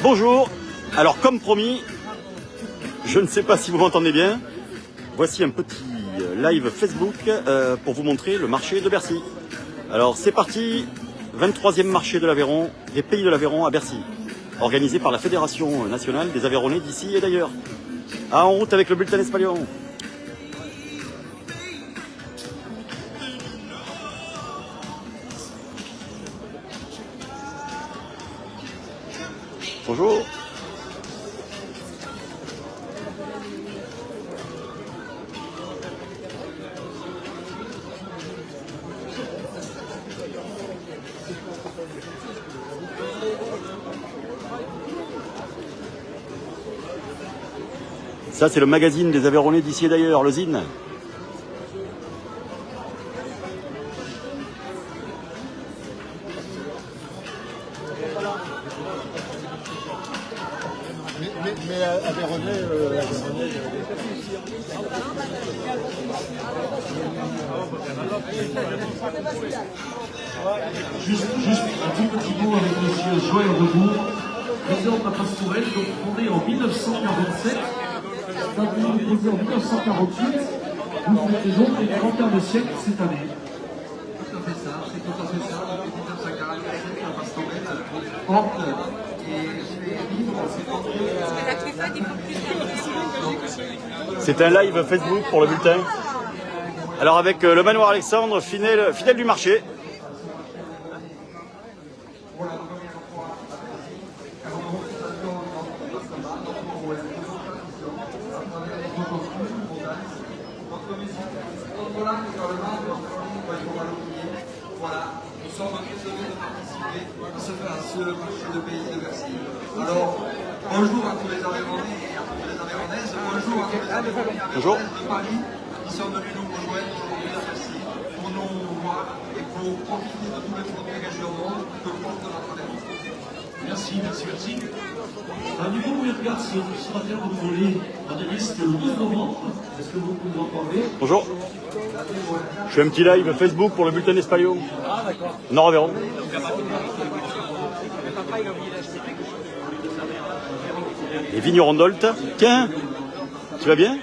Bonjour, alors comme promis, je ne sais pas si vous m'entendez bien, voici un petit live Facebook pour vous montrer le marché de Bercy. Alors c'est parti, 23e marché de l'Aveyron, des Pays de l'Aveyron à Bercy, organisé par la Fédération nationale des Aveyronnais d'ici et d'ailleurs. En route avec le bulletin espagnol. Bonjour. Ça, c'est le magazine des Aveyronnais d'ici et d'ailleurs, le Zine. Mais Aveyronnais, Juste un tout petit mot avec monsieur Joël Rebourg, président de la Pastourelle, donc fondé en 1947, établi en 1948. Nous fêtons les 30 ans de siècle cette année. Tout à fait ça, c'est tout à fait ça. Depuis 1947, la Pastourelle porte et fait vivre C'est un live Facebook pour le bulletin. Alors avec le manoir Alexandre, fidèle du marché. Voilà, nous sommes en train de participer à ce marché de pays de Bercy. Alors, bonjour à tous les Aveyronnais et à toutes les Aveyronnaises, bonjour à tous les Aveyronnais et Aveyronnaises de Paris qui sont venus nous rejoindre aujourd'hui à Bercy pour nous voir et pour profiter de tous les produits régionaux que porte notre Aveyron. Merci. Du coup, vous regardez si on sera bien renouvelé en liste le 12 novembre. Est-ce que vous pouvez en parler? Bonjour. Je fais un petit live Facebook pour le bulletin espagnol. Ah d'accord. Nord-Aveyron. Et Vigneron d'Olt. Tiens, tu vas bien?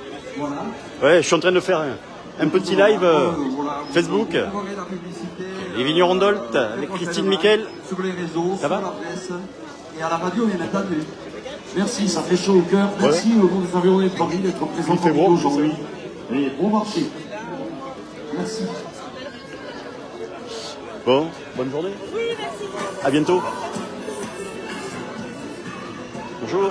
Ouais, je suis en train de faire un petit live Facebook. Et Vigneron d'Olt avec Christine Miquel. Sur les réseaux, ça va? sur la presse et à la radio, bien entendu. Merci, ça fait chaud au cœur. Merci au nom des Aveyronnais de Paris d'être présents pour nous aujourd'hui. Et bon marché. Merci. Bon, bonne journée. Oui, merci. À bientôt. Bonjour.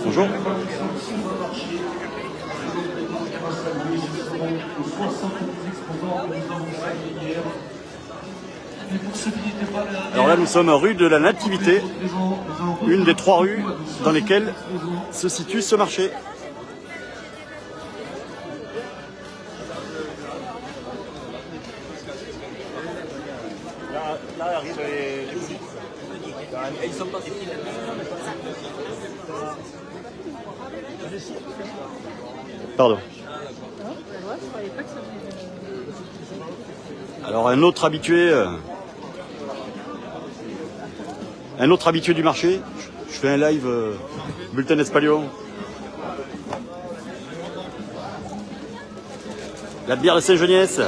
Bonjour. Alors là, nous sommes rue de la Nativité, une des 3 rues dans lesquelles se situe ce marché. Là arrivent les boutiques. Ils sont pas. Pardon. Alors un autre habitué du marché, je fais un live bulletin espagnol. La bière de Saint-Geniès.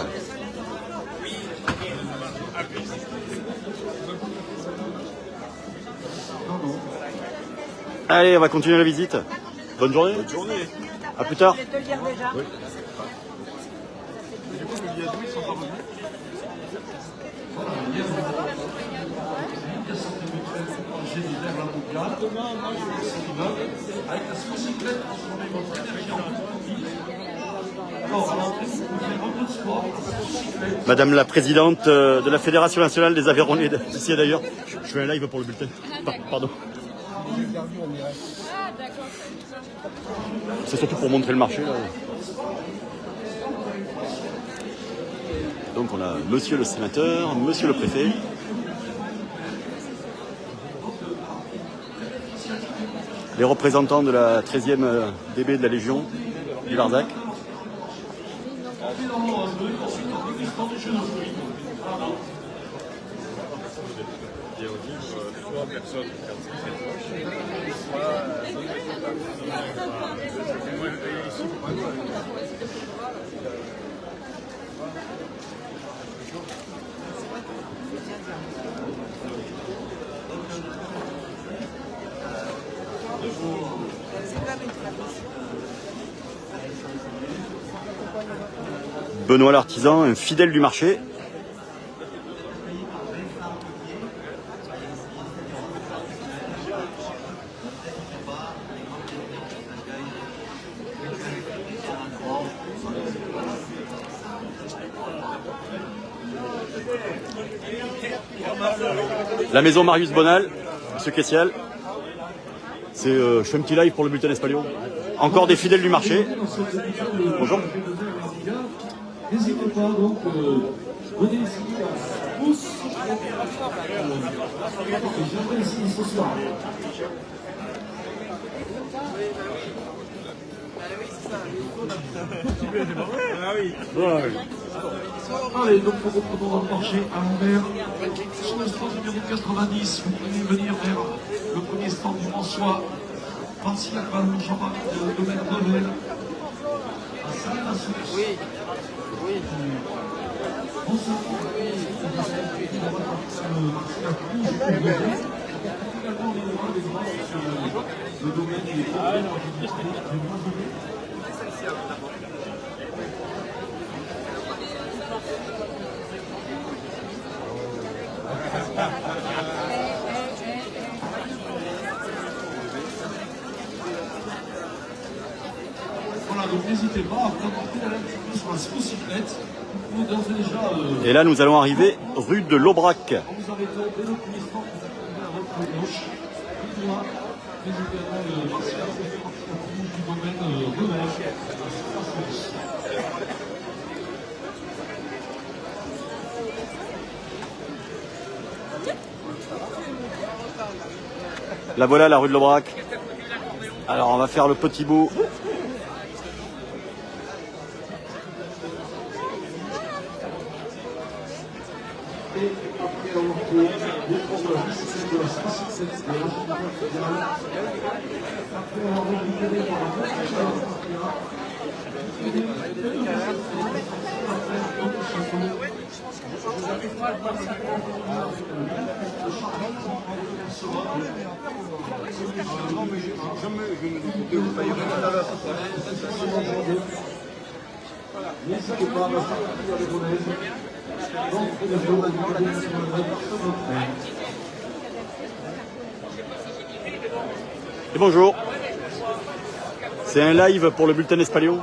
Allez, on va continuer la visite. Bonne journée. Bonne journée. À plus tard. Je vais te le dire déjà. Oui. Madame la présidente de la Fédération nationale des Aveyronnais d'ici et d'ailleurs, je fais un live pour le bulletin. Pardon. C'est surtout pour montrer le marché. Là. Donc on a monsieur le sénateur, monsieur le préfet. Les représentants de la 13e DB de la Légion du Larzac. Benoît l'artisan, un fidèle du marché. La maison Marius Bonal, monsieur Kessial. Je fais un petit live pour le bulletin Espalion. Encore des fidèles du marché. Bonjour. N'hésitez pas, donc, venez ici à tous. J'aimerais ici ce soir. Allez, donc nous reprenons notre marché à l'envers. Sur le stand numéro 90, vous pouvez venir vers le premier stand du François. Par-ci, à Jean-Marie de Domaine Revel. À Saint-Massus. Oui. Voilà, donc n'hésitez pas à prendre un petit peu sur la cyclette. Et là, nous allons arriver rue de l'Aubrac. Vous arrêtez dès le premier stand, vous à votre gauche. N'hésitez pas à passer à du domaine Revel. La voilà, la rue de l'Aubrac. Alors, on va faire le petit bout. Et après avoir fait les programmes de la 67 de la après avoir récupéré par la n'hésitez pas à partir avec vos lèvres. Et bonjour. C'est un live pour le bulletin Espalion.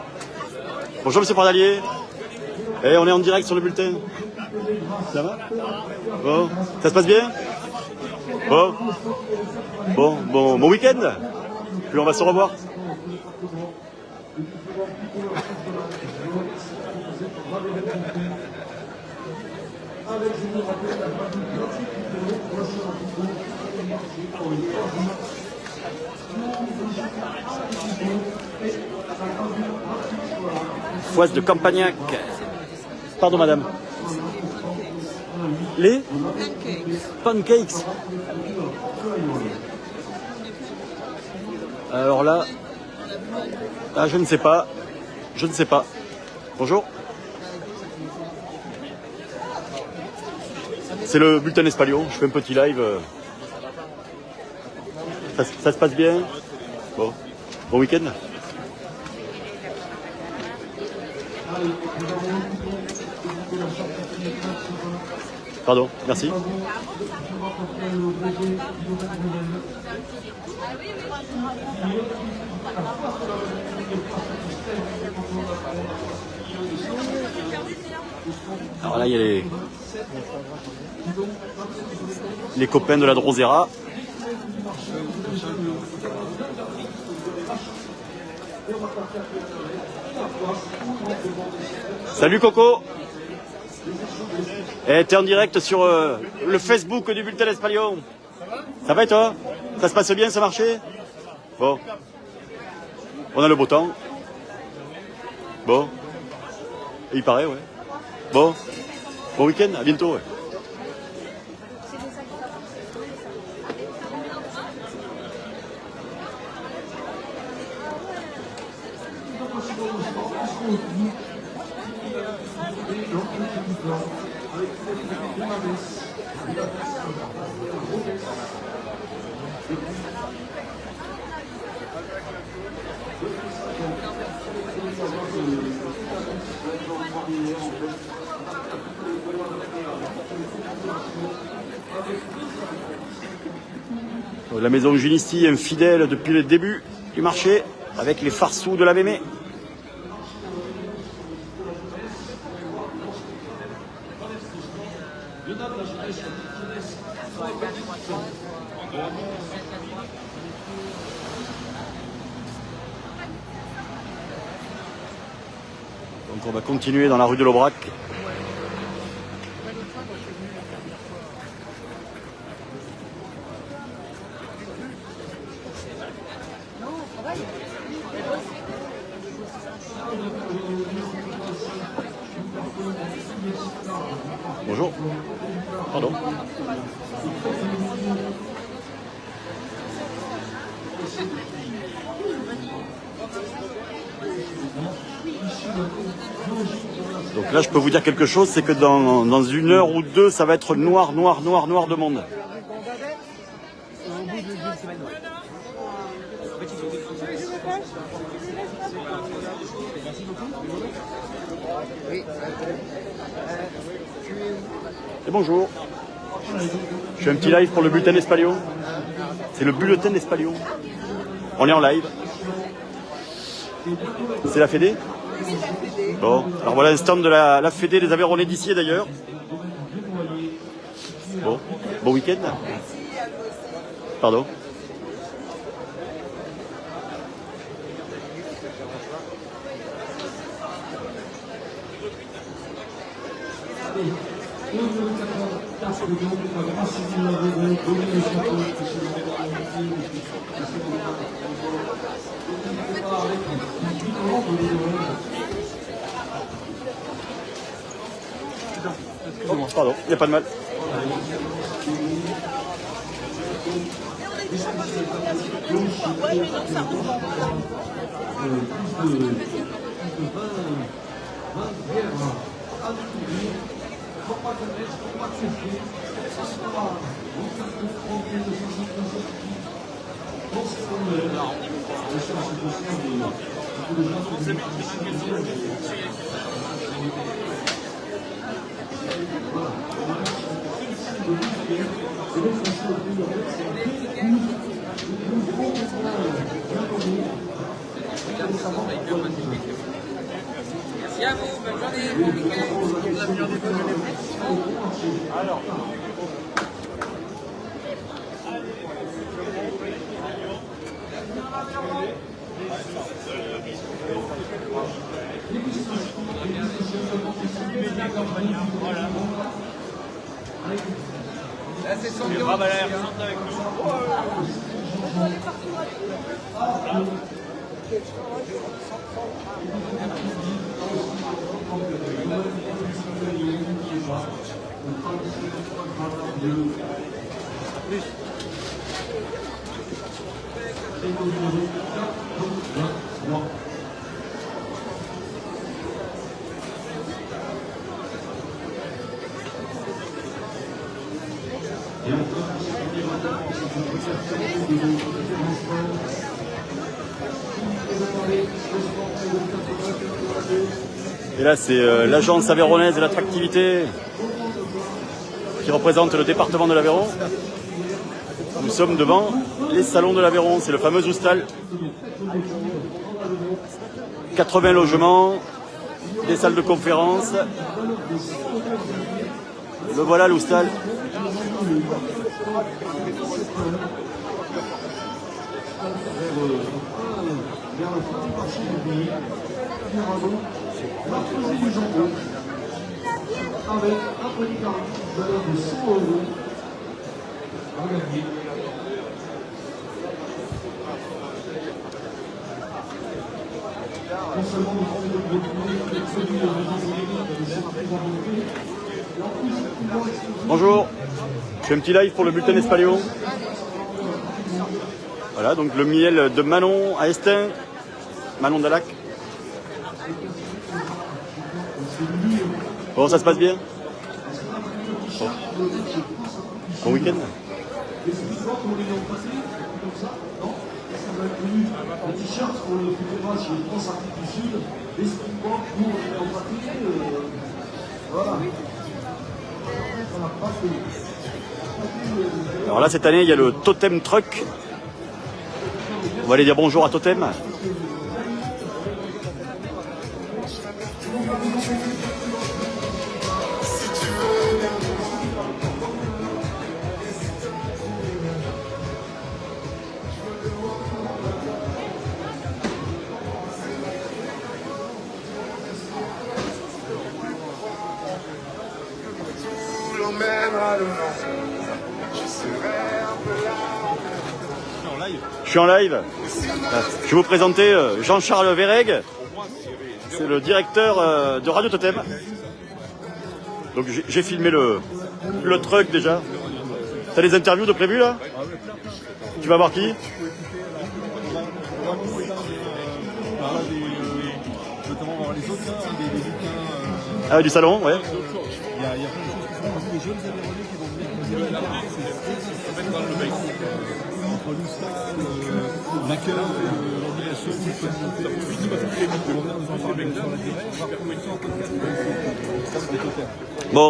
Bonjour monsieur Pardalier. Et on est en direct sur le bulletin. Ça va? Bon. Ça se passe bien? Bon week-end. Puis on va se revoir. Foisse de Campagnac. Pardon madame. Les pancakes. Alors là, je ne sais pas. Bonjour. C'est le bulletin Espalion, je fais un petit live. Ça se passe bien? Bon week-end. Pardon, merci. Alors là, il y a les copains de la Drosera. Salut Coco. Eh, t'es en direct sur le Facebook du Bulletin d'Espalion. Ça va et toi? Ça se passe bien ce marché? Bon. On a le beau temps. Bon. Et il paraît, ouais. Bon. Bon week-end, à bientôt, ouais. La maison Ginisti, infidèle depuis le début du marché, avec les farceaux de la Mémé. Donc on va continuer dans la rue de l'Aubrac. Bonjour. Pardon. Donc là, je peux vous dire quelque chose, c'est que dans une heure ou deux, ça va être noir, noir, noir, noir de monde. Et bonjour. Je fais un petit live pour le bulletin d'Espalion. C'est le bulletin d'Espalion. On est en live. C'est la Fédé? Bon, alors voilà un stand de la Fédé des Aveyronnais d'ici d'ailleurs. Bon, bon week-end. Pardon. Pardon, il n'y a pas de mal. Merci à vous, bonne journée, bon week-end. Alors. Là, c'est son bureau. Ah bah là, elle rentre avec nous. Et là, c'est l'agence aveyronnaise de l'attractivité qui représente le département de l'Aveyron. Nous sommes devant les salons de l'Aveyron, c'est le fameux Oustal. 80 logements, des salles de conférence. Le voilà l'Oustal. vers la petite partie du pays. Mirabeau, va poser du jambon avec un petit carré de valeur de 100 € à gagner. Non seulement nous pouvons retrouver les produits de région politique de cette présentation, et en plus, pouvoir exposer. Bonjour, je fais un petit live pour le bulletin Espaléo. Voilà, donc le miel de Manon à Estin, Manon d'Alac. Bon, ça se passe bien? Bon week-end? Le t-shirt pour le Futura sur le Transarctique du Sud, les speedboards pour les empatries, voilà. Alors là, cette année, il y a le Totem Truck. On va aller dire bonjour à Totem. Je suis en live. Je vais vous présenter Jean-Charles Verreg. C'est le directeur de Radio Totem. Donc j'ai filmé le truck déjà. T'as des interviews de prévues là? Tu vas voir qui? Notamment voir les auteurs, des bouquins. Ah, du salon, ouais. Il y a plein de choses qui sont passées, des jeunes Aveyronais qui vont venir poser des bouquins. C'est très intéressant. Entre l'Oustal, l'accueil, l'organisation, on vient nous en parler sur la durée. On va recommencer en podcast. Bon,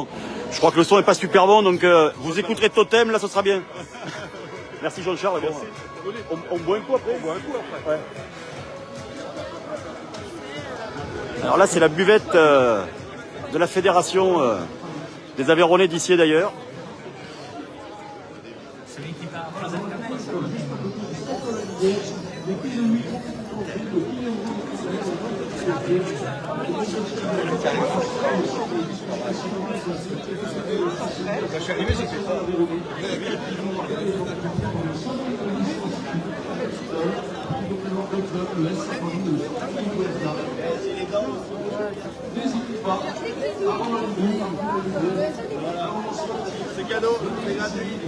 je crois que le son n'est pas super bon, donc vous écouterez Totem, là ce sera bien. Merci Jean-Charles. Bon, on boit un coup après? Ouais. Alors là, c'est la buvette de la fédération des Aveyronnais d'ici et d'ailleurs. C'est cadeau, c'est gratuit.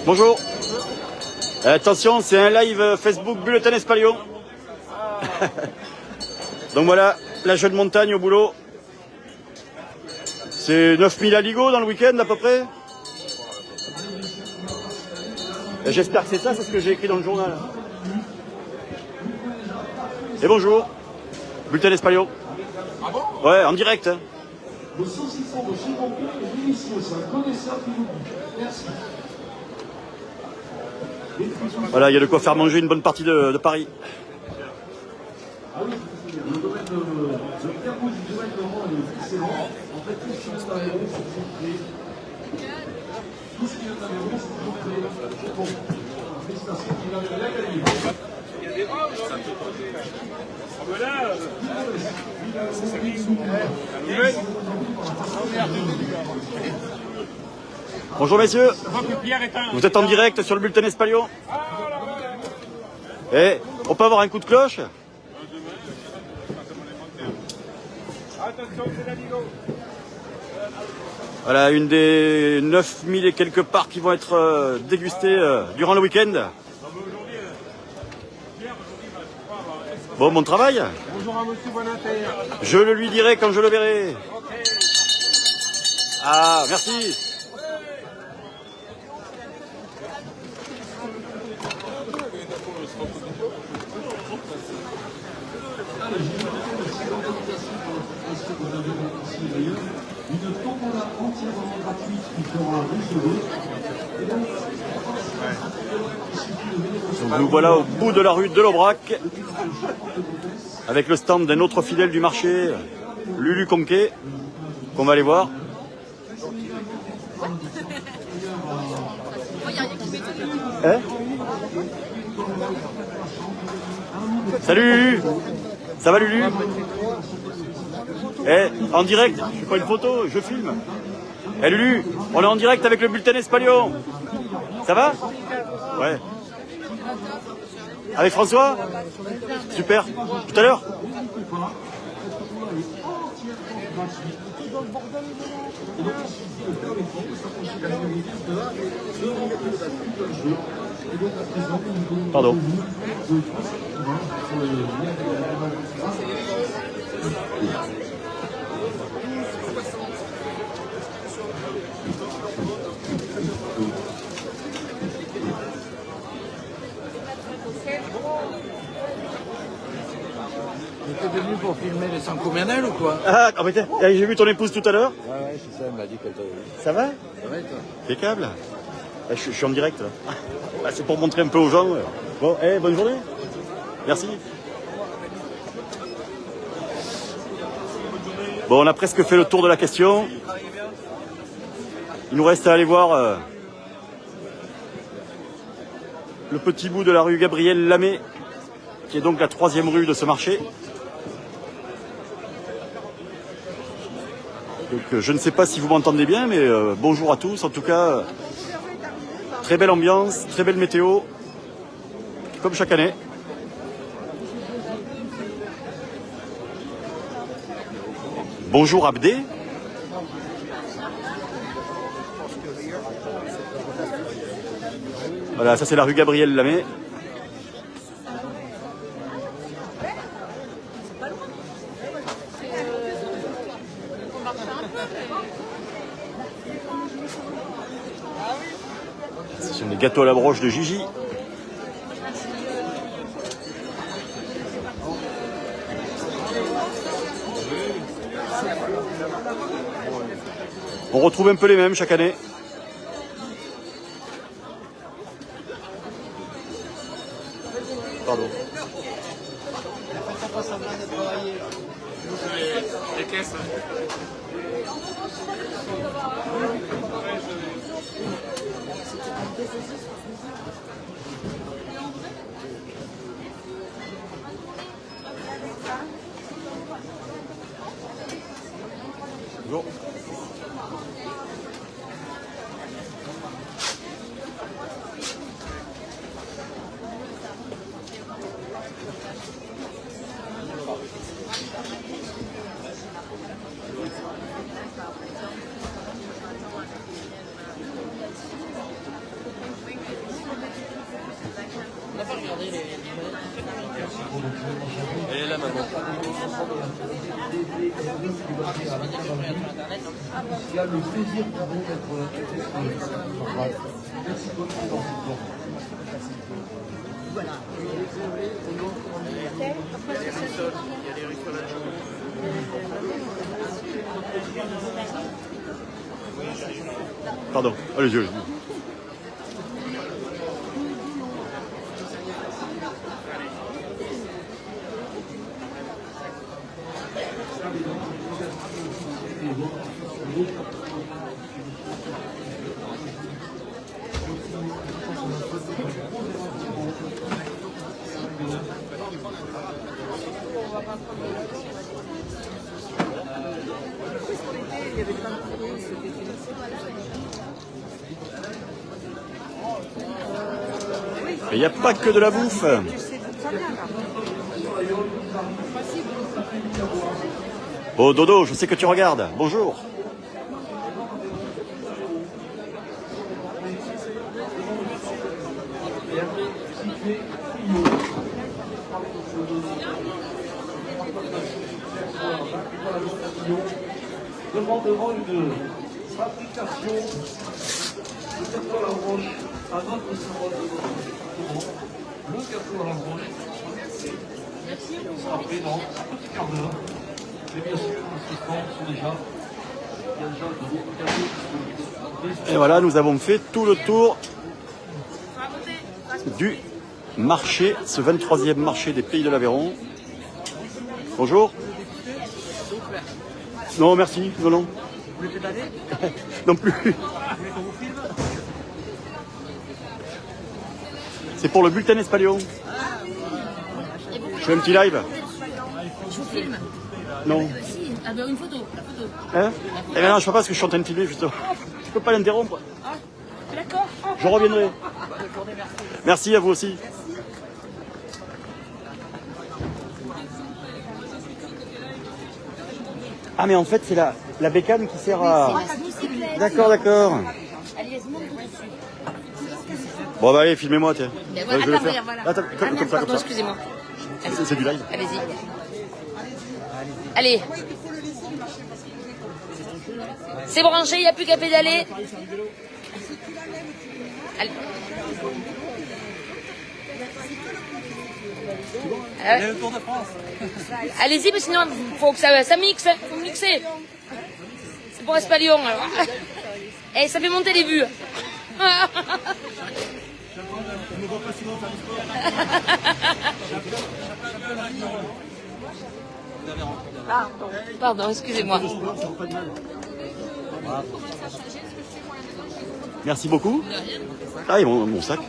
Bonjour. Attention, c'est un live Facebook Bulletin Espaléo. Donc voilà, la jeune montagne au boulot. C'est 9000 aligots dans le week-end à peu près. Et j'espère que c'est ça, c'est ce que j'ai écrit dans le journal. Et bonjour, Bulletin Espaléo. Ah bon? Ouais, en direct. Hein. Le saucisson de chez Boncoeur est délicieux, c'est un connaisseur qui vous dit. Merci. Voilà, il y a de quoi faire manger une bonne partie de Paris. Ah oui, le domaine de Pierre Bouche du domaine de Rouen est excellent. En fait, tout ce qui est d'Aveyron, c'est toujours créé. Tout ce qui est d'Aveyron, c'est toujours créé. Bon, félicitations, il a bien gagné. Bonjour messieurs, vous êtes en direct sur le Bulletin Espaléo. Eh, on peut avoir un coup de cloche? Voilà, une des 9000 et quelques parts qui vont être dégustées durant le week-end. Bon, bon travail. Bonjour à monsieur Bonater. Je le lui dirai quand je le verrai. Ah, merci. Une tombola entièrement gratuite qui fera 12 €. Donc nous voilà au bout de la rue de l'Aubrac avec le stand d'un autre fidèle du marché, Lulu Conquet, qu'on va aller voir. Hein? Salut! Ça va Lulu? Eh, en direct, je fais pas une photo, je filme. Eh Lulu, on est en direct avec le bulletin Espalion. Ça va? Ouais. Avec François? Super. Tout à l'heure? Pardon. T'es venu pour filmer les Saint-Combinel ou quoi? Ah, mais j'ai vu ton épouse tout à l'heure. Ouais, c'est ça, elle m'a dit qu'elle t'avait vu. Ça va? Ça va et toi? Impeccable. Je suis en direct là. Ah, c'est pour montrer un peu aux gens. Bon, bonne journée. Merci. Bon, on a presque fait le tour de la question. Il nous reste à aller voir le petit bout de la rue Gabriel Lamé, qui est donc la 3e rue de ce marché. Donc je ne sais pas si vous m'entendez bien, mais bonjour à tous. En tout cas, très belle ambiance, très belle météo, comme chaque année. Bonjour Abdé. Voilà, ça c'est la rue Gabriel Lamé. Ce sont les gâteaux à la broche de Gigi. On retrouve un peu les mêmes chaque année. Pardon. Les caisses. Bonjour. Elle est là, maman. Il y a le plaisir pour vous d'être merci beaucoup. Il y a les rues sur la joue. Pardon. Allez-y, allez-y. Il n'y a pas que de la bouffe. Oh Dodo, je sais que tu regardes. Bonjour. Demanderont une fabrication de gâteau à la broche à notre symbole de notre le gâteau à la broche. Ça fait dans un petit quart d'heure. Mais bien sûr, ce stand sont déjà, il y a déjà de beaucoup de gâteaux. Et voilà, nous avons fait tout le tour du marché, ce 23e marché des Pays de l'Aveyron. Bonjour. Non, merci. Non, non. voulez pédaler? Non plus. Vous voulez qu'on vous filme? C'est pour le bulletin Espalion. Je fais un petit live. Je vous filme. Non. Si, ah ben une photo, la photo. Hein? Eh bien non, je peux pas parce que je suis en train de filmer justement. Je peux pas l'interrompre. Ah, d'accord. Je reviendrai. Merci à vous aussi. Ah mais en fait c'est la bécane qui sert à... D'accord, d'accord. Allez, vas-y, monte dessus. Bon bah allez, filmez-moi tiens. Ben Ouais, voilà, je vais attends, le faire. voilà. Attends, Ah, comme merde, ça, pardon, comme ça. excusez-moi. C'est du live. Allez-y. Allez. C'est branché, il n'y a plus qu'à pédaler. Allez. Allez, le Tour de France. Allez-y, mais sinon, il faut que ça mixe. Il faut mixer. C'est pour Espalion, alors. Eh, ça fait monter les vues. Pardon, excusez-moi. Merci beaucoup. Ah, et mon sac.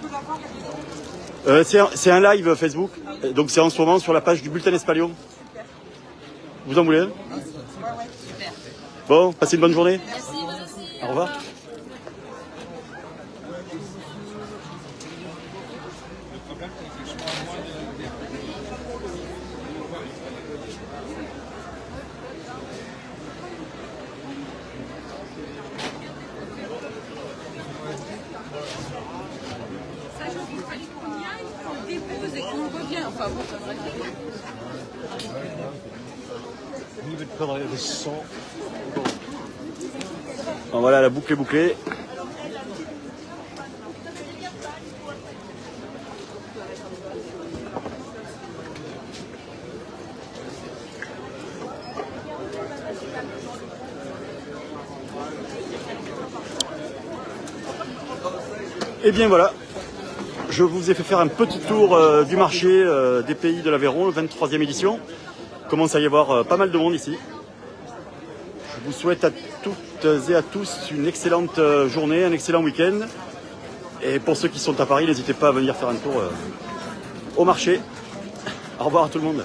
C'est un live Facebook, donc c'est en ce moment sur la page du bulletin Espalion. Vous en voulez un? Bon, passez une bonne journée. Au revoir. Bon, voilà, la boucle est bouclée. Et bien voilà, je vous ai fait faire un petit tour du marché des pays de l'Aveyron, 23e édition. Il commence à y avoir pas mal de monde ici. Je vous souhaite à toutes et à tous une excellente journée, un excellent week-end. Et pour ceux qui sont à Paris, n'hésitez pas à venir faire un tour au marché. Au revoir à tout le monde.